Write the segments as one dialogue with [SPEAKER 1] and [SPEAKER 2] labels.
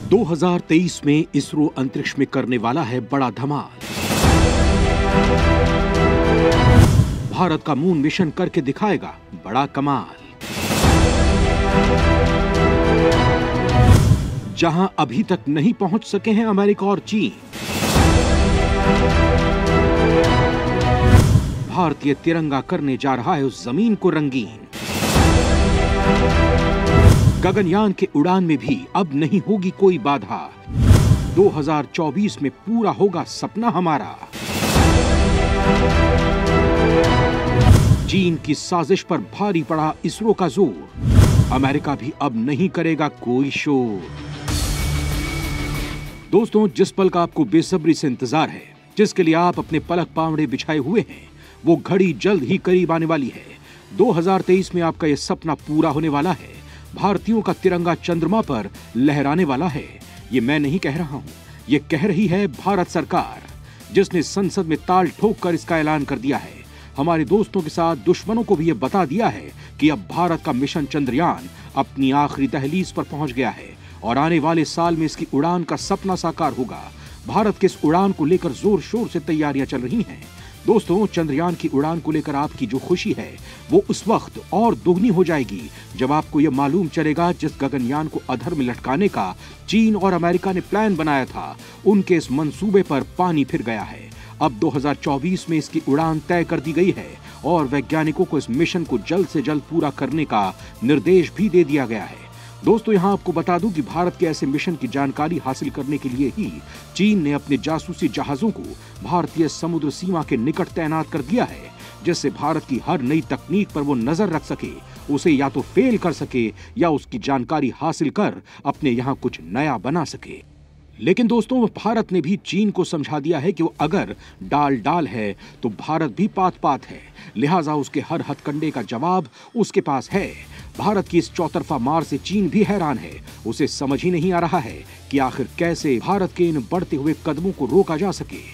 [SPEAKER 1] 2023 में इसरो अंतरिक्ष में करने वाला है बड़ा धमाल। भारत का मून मिशन करके दिखाएगा बड़ा कमाल। जहां अभी तक नहीं पहुंच सके हैं अमेरिका और चीन, भारतीय तिरंगा करने जा रहा है उस जमीन को रंगीन। गगनयान के उड़ान में भी अब नहीं होगी कोई बाधा। 2024 में पूरा होगा सपना हमारा। चीन की साजिश पर भारी पड़ा इसरो का जोर। अमेरिका भी अब नहीं करेगा कोई शोर। दोस्तों, जिस पल का आपको बेसब्री से इंतजार है, जिसके लिए आप अपने पलक पावड़े बिछाए हुए हैं, वो घड़ी जल्द ही करीब आने वाली है। 2023 में आपका यह सपना पूरा होने वाला है। भारतीयों का तिरंगा चंद्रमा पर लहराने वाला है। ये मैं नहीं कह रहा हूं, ये कह रही है भारत सरकार, जिसने संसद में ताल ठोक कर इसका ऐलान कर दिया है। हमारे दोस्तों के साथ दुश्मनों को भी ये बता दिया है कि अब भारत का मिशन चंद्रयान अपनी आखिरी दहलीज पर पहुंच गया है और आने वाले साल में इसकी उड़ान का सपना साकार होगा। भारत के इस उड़ान को लेकर जोर शोर से तैयारियां चल रही हैं। दोस्तों, चंद्रयान की उड़ान को लेकर आपकी जो खुशी है वो उस वक्त और दोगुनी हो जाएगी जब आपको यह मालूम चलेगा जिस गगनयान को अधर में लटकाने का चीन और अमेरिका ने प्लान बनाया था, उनके इस मंसूबे पर पानी फिर गया है। अब 2024 में इसकी उड़ान तय कर दी गई है और वैज्ञानिकों को इस मिशन को जल्द से जल्द पूरा करने का निर्देश भी दे दिया गया है। दोस्तों, यहां आपको बता दूं कि भारत के ऐसे मिशन की जानकारी हासिल करने के लिए ही चीन ने अपने जासूसी जहाजों को भारतीय समुद्र सीमा के निकट तैनात कर दिया है, जिससे भारत की हर नई तकनीक पर वो नजर रख सके, उसे या तो फेल कर सके या उसकी जानकारी हासिल कर अपने यहां कुछ नया बना सके। लेकिन दोस्तों, भारत ने भी चीन को समझा दिया है कि वो अगर डाल डाल है तो भारत भी पात पात है, लिहाजा उसके हर हथकंडे का जवाब उसके पास है। भारत की इस चौतरफा मार से चीन भी हैरान है। उसे समझ ही नहीं आ रहा है कि आखिर कैसे भारत के इन बढ़ते हुए कदमों को रोका जा सके।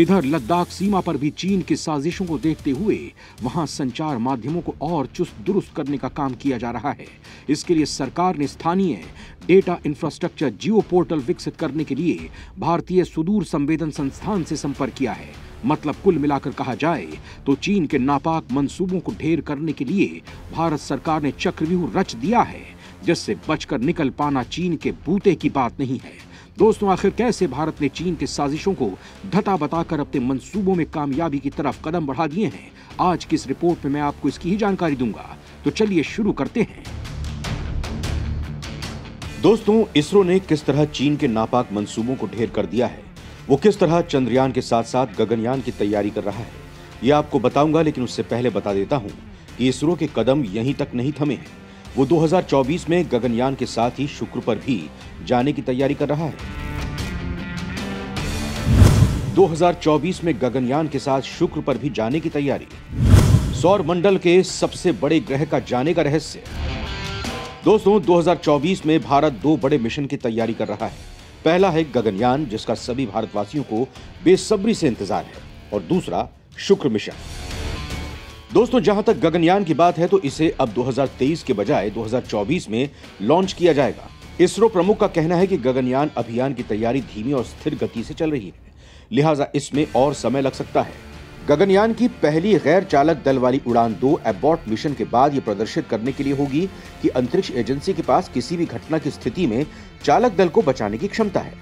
[SPEAKER 1] इधर लद्दाख सीमा पर भी चीन की साजिशों को देखते हुए वहां संचार माध्यमों को और चुस्त दुरुस्त करने का काम किया जा रहा है। इसके लिए सरकार ने स्थानीय डेटा इंफ्रास्ट्रक्चर जियो पोर्टल विकसित करने के लिए भारतीय सुदूर संवेदन संस्थान से संपर्क किया है। मतलब कुल मिलाकर कहा जाए तो चीन के नापाक मंसूबों को ढेर करने के लिए भारत सरकार ने चक्रव्यूह रच दिया है, जिससे बचकर निकल पाना चीन के बूते की बात नहीं है। दोस्तों, आखिर कैसे भारत ने चीन की साजिशों को धता बताकर अपने मंसूबों में कामयाबी की तरफ कदम बढ़ा दिए हैं, आज की इस रिपोर्ट में मैं आपको इसकी ही जानकारी दूंगा। तो चलिए शुरू करते हैं।
[SPEAKER 2] दोस्तों, इसरो ने किस तरह चीन के नापाक मंसूबों को ढेर कर दिया है, वो किस तरह चंद्रयान के साथ साथ गगनयान की तैयारी कर रहा है, ये आपको बताऊंगा। लेकिन उससे पहले बता देता हूं कि इसरो के कदम यहीं तक नहीं थमे हैं। वो 2024 में गगनयान के साथ ही शुक्र पर भी जाने की तैयारी कर रहा है। 2024 में गगनयान के साथ शुक्र पर भी जाने की तैयारी। सौर मंडल के सबसे बड़े ग्रह का जाने का रहस्य। दोस्तों, 2024 में भारत दो बड़े मिशन की तैयारी कर रहा है। पहला है गगनयान, जिसका सभी भारतवासियों को बेसब्री से इंतजार है, और दूसरा शुक्र मिशन। दोस्तों, जहां तक गगनयान की बात है तो इसे अब 2023 के बजाय 2024 में लॉन्च किया जाएगा। इसरो प्रमुख का कहना है कि गगनयान अभियान की तैयारी धीमी और स्थिर गति से चल रही है, लिहाजा इसमें और समय लग सकता है। गगनयान की पहली गैर चालक दल वाली उड़ान 2 एबॉर्ट मिशन के बाद ये प्रदर्शित करने के लिए होगी कि अंतरिक्ष एजेंसी के पास किसी भी घटना की स्थिति में चालक दल को बचाने की क्षमता है।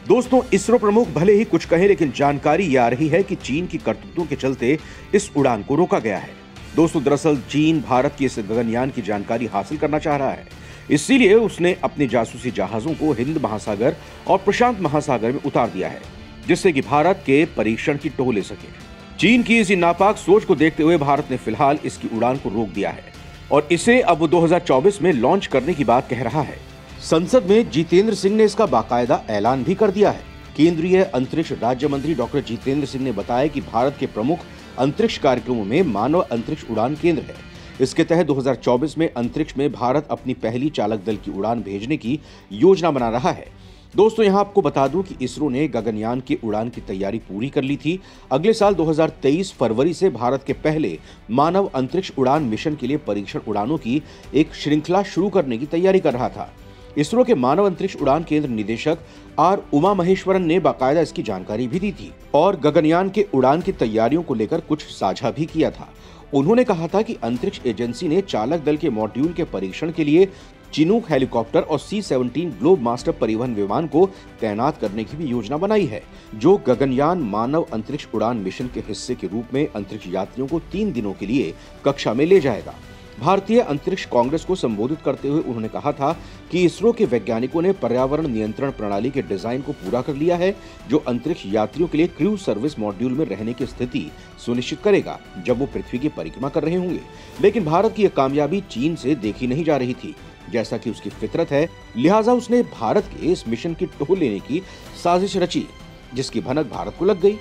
[SPEAKER 2] दोस्तों, इसरो प्रमुख भले ही कुछ कहे, लेकिन जानकारी ये आ रही है कि चीन की करतूतों के चलते इस उड़ान को रोका गया है। दोस्तों, दरअसल चीन भारत की इस गगनयान की जानकारी हासिल करना चाह रहा है, इसीलिए उसने अपने जासूसी जहाजों को हिंद महासागर और प्रशांत महासागर में उतार दिया है, जिससे कि भारत के परीक्षण की टोह ले सके। चीन की इसी नापाक सोच को देखते हुए भारत ने फिलहाल इसकी उड़ान को रोक दिया है और इसे अब 2024 में लॉन्च करने की बात कह रहा है। संसद में जितेंद्र सिंह ने इसका बाकायदा ऐलान भी कर दिया है। केंद्रीय अंतरिक्ष राज्य मंत्री डॉक्टर जितेंद्र सिंह ने बताया कि भारत के प्रमुख अंतरिक्ष कार्यक्रमों में मानव अंतरिक्ष उड़ान केंद्र है। इसके तहत 2024 में अंतरिक्ष में भारत अपनी पहली चालक दल की उड़ान भेजने की योजना बना रहा है। दोस्तों, यहां आपको बता दूं कि इसरो ने गगनयान की उड़ान की तैयारी पूरी कर ली थी। अगले साल 2023 फरवरी से भारत के पहले मानव अंतरिक्ष उड़ान मिशन के लिए परीक्षण उड़ानों की एक श्रृंखला शुरू करने की तैयारी कर रहा था। इसरो के मानव अंतरिक्ष उड़ान केंद्र निदेशक आर उमा महेश्वरन ने बाकायदा इसकी जानकारी भी दी थी और गगनयान के उड़ान की तैयारियों को लेकर कुछ साझा भी किया था। उन्होंने कहा था कि अंतरिक्ष एजेंसी ने चालक दल के मॉड्यूल के परीक्षण के लिए चिनूक हेलीकॉप्टर और C-17 ग्लोब मास्टर परिवहन विमान को तैनात करने की भी योजना बनाई है, जो गगनयान मानव अंतरिक्ष उड़ान मिशन के हिस्से के रूप में अंतरिक्ष यात्रियों को 3 दिनों के लिए कक्षा में ले जाएगा। भारतीय अंतरिक्ष कांग्रेस को संबोधित करते हुए उन्होंने कहा था कि इसरो के वैज्ञानिकों ने पर्यावरण नियंत्रण प्रणाली के डिजाइन को पूरा कर लिया है, जो अंतरिक्ष यात्रियों के लिए क्रू सर्विस मॉड्यूल में रहने की स्थिति सुनिश्चित करेगा जब वो पृथ्वी की परिक्रमा कर रहे होंगे। लेकिन भारत की यह कामयाबी चीन से देखी नहीं जा रही थी, जैसा कि उसकी फितरत है, लिहाजा उसने भारत के इस मिशन की टोह लेने की साजिश रची, जिसकी भनक भारत को लग गई,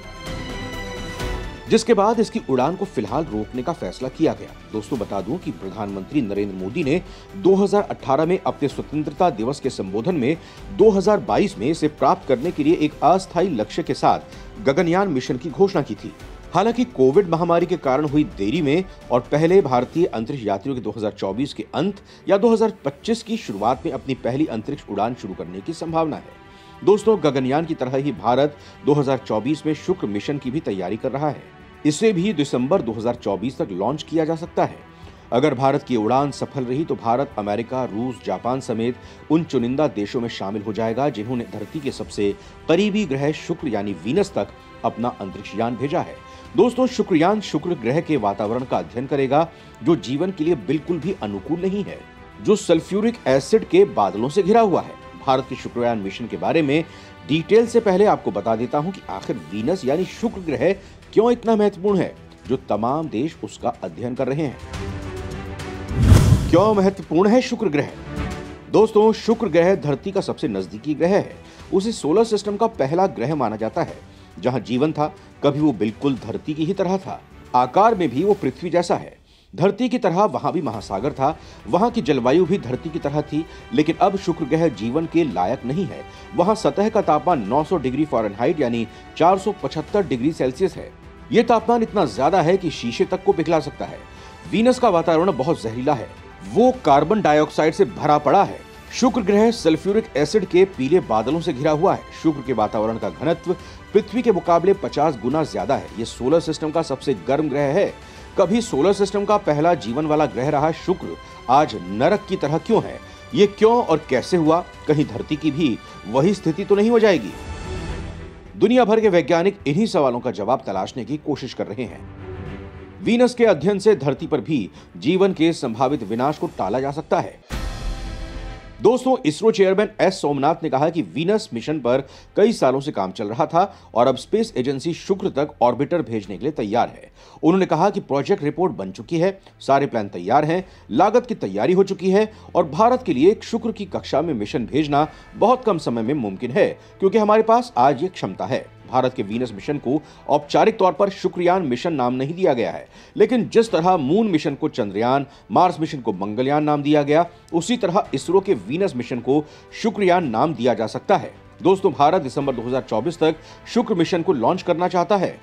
[SPEAKER 2] जिसके बाद इसकी उड़ान को फिलहाल रोकने का फैसला किया गया। दोस्तों बता दूं कि प्रधानमंत्री नरेंद्र मोदी ने 2018 में अपने स्वतंत्रता दिवस के संबोधन में 2022 में इसे प्राप्त करने के लिए एक अस्थायी लक्ष्य के साथ गगनयान मिशन की घोषणा की थी। हालांकि कोविड महामारी के कारण हुई देरी में और पहले भारतीय अंतरिक्ष यात्रियों के 2024 के अंत या 2025 की शुरुआत में अपनी पहली अंतरिक्ष उड़ान शुरू करने की संभावना है। दोस्तों गगनयान की तरह ही भारत 2024 में शुक्र मिशन की भी तैयारी कर रहा है। इसे भी दिसंबर 2024 तक लॉन्च किया जा सकता है। अगर भारत की उड़ान सफल रही तो भारत अमेरिका, रूस, जापान समेत उन चुनिंदा देशों में शामिल हो जाएगा जिन्होंने धरती के सबसे करीबी ग्रह शुक्र यानी वीनस तक अपना अंतरिक्ष यान भेजा है। दोस्तों शुक्रयान शुक्र ग्रह के वातावरण का अध्ययन करेगा, जो जीवन के लिए बिल्कुल भी अनुकूल नहीं है, जो सल्फ्यूरिक एसिड के बादलों से घिरा हुआ है। भारत के शुक्रयान मिशन के बारे में डिटेल से पहले आपको बता देता हूं कि आखिर वीनस यानी शुक्र ग्रह क्यों इतना महत्वपूर्ण है, जो तमाम देश उसका अध्ययन कर रहे हैं। क्यों महत्वपूर्ण है शुक्र ग्रह? दोस्तों शुक्र ग्रह धरती का सबसे नजदीकी ग्रह है। उसे सोलर सिस्टम का पहला ग्रह माना जाता है। जहां जीवन था, कभी वो बिल्कुल धरती की ही तरह था। आकार में भी वो पृथ्वी जैसा है। धरती की तरह वहां भी महासागर था, वहां की जलवायु भी धरती की तरह थी। लेकिन अब शुक्र ग्रह जीवन के लायक नहीं है। वहां सतह का तापमान 900 डिग्री फ़ारेनहाइट यानी 475 डिग्री सेल्सियस है। ये तापमान इतना ज्यादा है कि शीशे तक को पिघला सकता है। वीनस का वातावरण बहुत जहरीला है, वो कार्बन डाइऑक्साइड से भरा पड़ा है। शुक्र ग्रह सल्फ्यूरिक एसिड के पीले बादलों से घिरा हुआ है। शुक्र के वातावरण का घनत्व पृथ्वी के मुकाबले 50 गुना ज्यादा है। ये सोलर सिस्टम का सबसे गर्म ग्रह है। कभी सोलर सिस्टम का पहला जीवन वाला ग्रह रहा शुक्र आज नरक की तरह क्यों है? ये क्यों और कैसे हुआ? कहीं धरती की भी वही स्थिति तो नहीं हो जाएगी? दुनिया भर के वैज्ञानिक इन्हीं सवालों का जवाब तलाशने की कोशिश कर रहे हैं। वीनस के अध्ययन से धरती पर भी जीवन के संभावित विनाश को टाला जा सकता है। दोस्तों इसरो चेयरमैन एस सोमनाथ ने कहा कि वीनस मिशन पर कई सालों से काम चल रहा था और अब स्पेस एजेंसी शुक्र तक ऑर्बिटर भेजने के लिए तैयार है। उन्होंने कहा कि प्रोजेक्ट रिपोर्ट बन चुकी है, सारे प्लान तैयार हैं, लागत की तैयारी हो चुकी है और भारत के लिए एक शुक्र की कक्षा में मिशन भेजना बहुत कम समय में मुमकिन है, क्योंकि हमारे पास आज ये क्षमता है। भारत के वीनस मिशन को औपचारिक तौर पर शुक्रयान मिशन नाम नहीं दिया गया है, लेकिन जिस तरह मून मिशन को चंद्रयान, मार्स मिशन को मंगलयान नाम दिया गया, उसी तरह इसरो के वीनस मिशन को शुक्रयान नाम दिया जा सकता है। दोस्तों भारत दिसंबर 2024 तक शुक्र मिशन को लॉन्च करना चाहता है।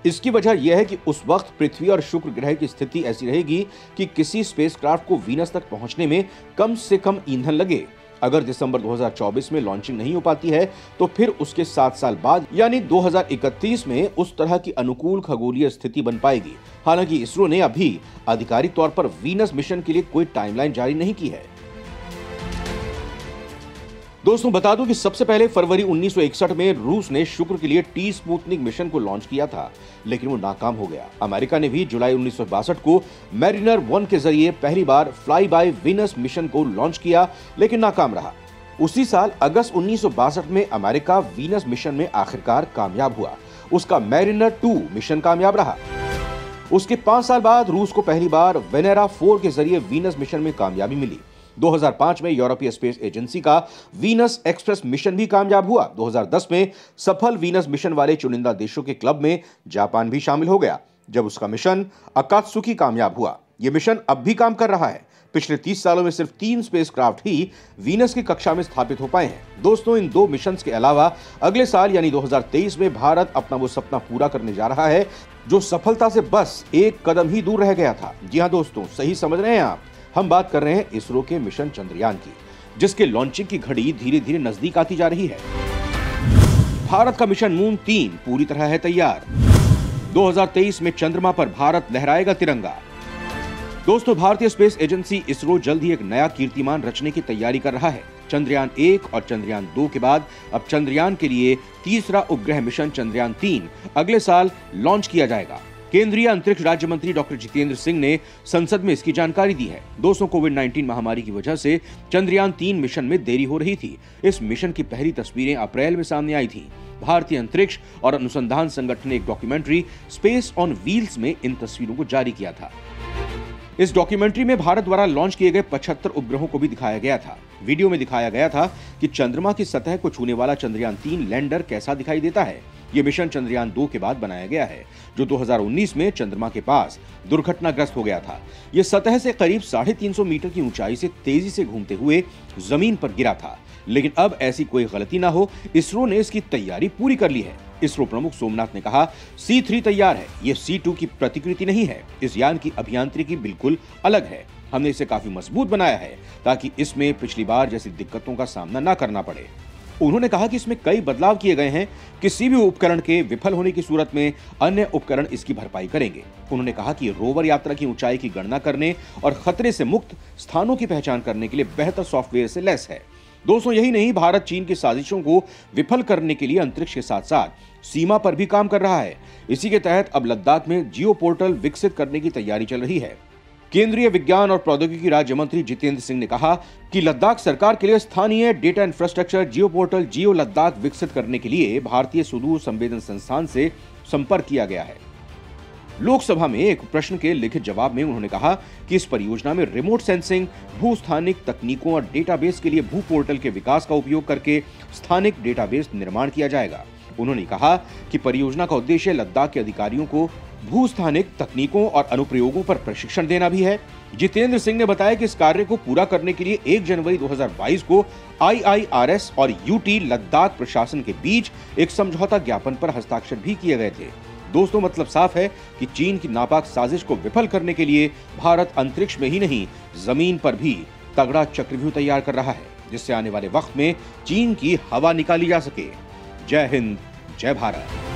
[SPEAKER 2] इसकी वजह यह है कि उस वक्त पृथ्वी और शुक्र ग्रह की स्थिति ऐसी रहेगी कि किसी स्पेसक्राफ्ट को वीनस तक पहुंचने में कम से कम ईंधन लगे। अगर दिसंबर 2024 में लॉन्चिंग नहीं हो पाती है तो फिर उसके 7 साल बाद यानी 2031 में उस तरह की अनुकूल खगोलीय स्थिति बन पाएगी। हालांकि इसरो ने अभी आधिकारिक तौर पर वीनस मिशन के लिए कोई टाइमलाइन जारी नहीं की है। दोस्तों बता दूं कि सबसे पहले फरवरी 1961 में रूस ने शुक्र के लिए टी स्पुतनिक मिशन को लॉन्च किया था, लेकिन वो नाकाम हो गया। अमेरिका ने भी जुलाई 1962 को मैरिनर 1 के जरिए पहली बार फ्लाई बाय वीनस मिशन को लॉन्च किया, लेकिन नाकाम रहा। उसी साल अगस्त 1962 में अमेरिका वीनस मिशन में आखिरकार कामयाब हुआ। उसका मैरिनर 2 मिशन कामयाब रहा। उसके 5 साल बाद रूस को पहली बार वेनेरा 4 के जरिए वीनस मिशन में कामयाबी मिली। 2005 में यूरोपीय स्पेस एजेंसी का वीनस एक्सप्रेस मिशन भी कामयाब हुआ। 2010 में सफल वीनस मिशन वाले चुनिंदा देशों के क्लब में जापान भी शामिल हो गया, जब उसका मिशन अकात्सुकी कामयाब हुआ। यह मिशन अब भी काम कर रहा है। पिछले 30 सालों में सिर्फ 3 स्पेसक्राफ्ट ही वीनस की कक्षा में स्थापित हो पाए हैं। दोस्तों इन 2 मिशंस के अलावा अगले साल यानी 2023 में भारत अपना वो सपना पूरा करने जा रहा है जो सफलता से बस एक कदम ही दूर रह गया था। जी हाँ दोस्तों, सही समझ रहे हैं आप, हम बात कर रहे हैं इसरो के मिशन चंद्रयान की। जिसके लॉन्चिंग की घड़ी धीरे धीरे नजदीक आती जा रही है। भारत का मिशन मून 3 पूरी तरह है तैयार। 2023 में चंद्रमा पर भारत लहराएगा तिरंगा। दोस्तों, भारतीय स्पेस एजेंसी इसरो जल्द ही एक नया कीर्तिमान रचने की तैयारी कर रहा है। चंद्रयान 1 और चंद्रयान 2 के बाद अब चंद्रयान के लिए तीसरा उपग्रह मिशन चंद्रयान 3 अगले साल लॉन्च किया जाएगा। केंद्रीय अंतरिक्ष राज्य मंत्री डॉक्टर जितेंद्र सिंह ने संसद में इसकी जानकारी दी है। दोस्तों, कोविड-19 महामारी की वजह से चंद्रयान 3 मिशन में देरी हो रही थी। इस मिशन की पहली तस्वीरें अप्रैल में सामने आई थी। भारतीय अंतरिक्ष और अनुसंधान संगठन ने एक डॉक्यूमेंट्री स्पेस ऑन व्हील्स में इन तस्वीरों को जारी किया था। इस डॉक्यूमेंट्री में भारत द्वारा लॉन्च किए गए 75 उपग्रहों को भी दिखाया गया था। वीडियो में दिखाया गया था कि चंद्रमा की सतह को छूने वाला चंद्रयान 3 लैंडर कैसा दिखाई देता है। ये मिशन चंद्रयान 2 के बाद बनाया गया है, जो 2019 में चंद्रमा के पास दुर्घटनाग्रस्त हो गया था। ये सतह से करीब 350 मीटर की ऊंचाई से तेजी से घूमते हुए जमीन पर गिरा था। लेकिन अब ऐसी कोई गलती ना हो, इसरो ने इसकी तैयारी पूरी कर ली है। इसरो प्रमुख सोमनाथ ने कहा, C3 तैयार है, ये C2 की प्रतिकृति नहीं है। इस यान की अभियांत्रिकी बिल्कुल अलग है। हमने इसे काफी मजबूत बनाया है ताकि इसमें पिछली बार जैसी दिक्कतों का सामना ना करना पड़े। उन्होंने कहा कि इसमें कई बदलाव किए गए हैं। किसी भी उपकरण के विफल होने की सूरत में अन्य उपकरण इसकी भरपाई करेंगे। उन्होंने कहा कि रोवर यात्रा की ऊंचाई की गणना करने और खतरे से मुक्त स्थानों की पहचान करने के लिए बेहतर सॉफ्टवेयर से लैस है। दोस्तों, यही नहीं, भारत चीन की साजिशों को विफल करने के लिए अंतरिक्ष के साथ साथ सीमा पर भी काम कर रहा है। इसी के तहत अब लद्दाख में जियो पोर्टल विकसित करने की तैयारी चल रही है। केंद्रीय विज्ञान और प्रौद्योगिकी राज्य मंत्री जितेंद्र सिंह ने कहा कि लद्दाख सरकार के लिए स्थानीय डेटा इंफ्रास्ट्रक्चर जियो पोर्टल जियो लद्दाख विकसित करने के लिए भारतीय सुदूर संवेदन संस्थान से संपर्क किया गया है। लोकसभा में एक प्रश्न के लिखित जवाब में उन्होंने कहा कि इस परियोजना में रिमोट सेंसिंग, भूस्थानिक तकनीकों और डेटाबेस के लिए भू पोर्टल के विकास का उपयोग करके स्थानिक डेटाबेस निर्माण किया जाएगा। उन्होंने कहा कि परियोजना का उद्देश्य लद्दाख के अधिकारियों को भूस्थानिक तकनीकों और अनुप्रयोगों पर प्रशिक्षण देना भी है। जितेंद्र सिंह ने बताया कि इस कार्य को पूरा करने के लिए 1 जनवरी 2022 को IIRS और UT लद्दाख प्रशासन के बीच एक समझौता ज्ञापन पर हस्ताक्षर भी किए गए थे। दोस्तों, मतलब साफ है कि चीन की नापाक साजिश को विफल करने के लिए भारत अंतरिक्ष में ही नहीं, जमीन पर भी तगड़ा चक्रव्यूह तैयार कर रहा है, जिससे आने वाले वक्त में चीन की हवा निकाली जा सके। जय हिंद, जय भारत।